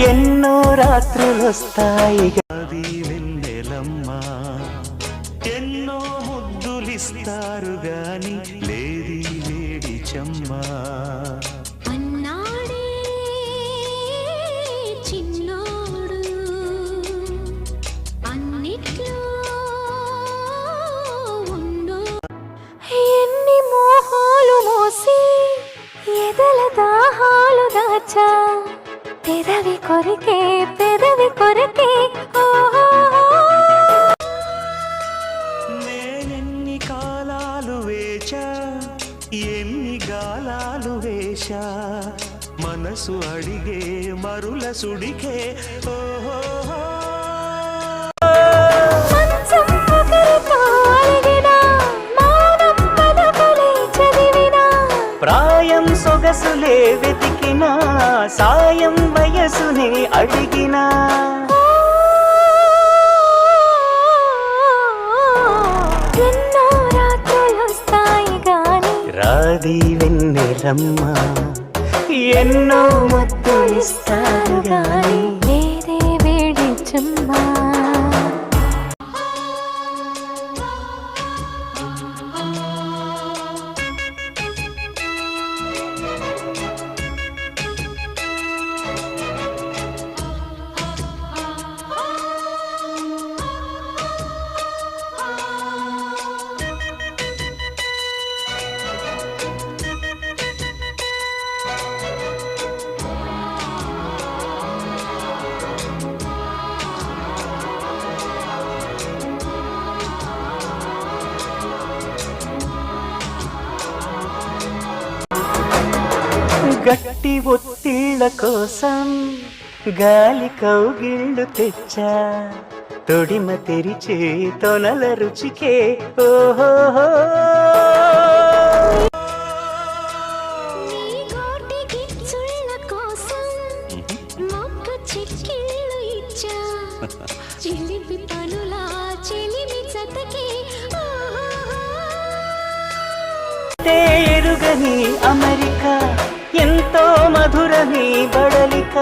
ఎన్నో రాత్రులొస్తాయి గది వెన్నెలమ్మ ఎన్నో ముద్దులిస్తారు గాని లేది వేడి చెమ్మ అన్నాడే చిన్నోడు అన్నిట్లో ఉండు ఎన్ని మోహాలు మోసి ఎదల దాహాలు దాచా పెదవి కొరికే నేనెన్ని కాలాలు వేచా ఎన్ని గాలాలు వేశా మనసు అడిగే మరుల సుడికే ఓహో ప్రాయం సొగసులే వెతికినా సాయం వయసునే అడిగినా ఎన్నో రాత్రులొస్తాయి గాని రాది వెన్నెలమ్మ ఎన్నో ముద్దులిస్తారు గాని లేదే వేడి చెమ్మా గట్టి ఒత్తిళ్ళ కోసం గాలి కౌగిళ్ళు తెచ్చా తొడిమ తెరిచే తొనల రుచికే ఓహో నీ గోటి గిచ్చుళ్ళ కోసం మొక్క చిక్కిళ్ళు ఇచ్చా చిలిపి పనులా చిలిమి చతకి ఎరుగని అమెరికా ఎంతో మధురని బడలిక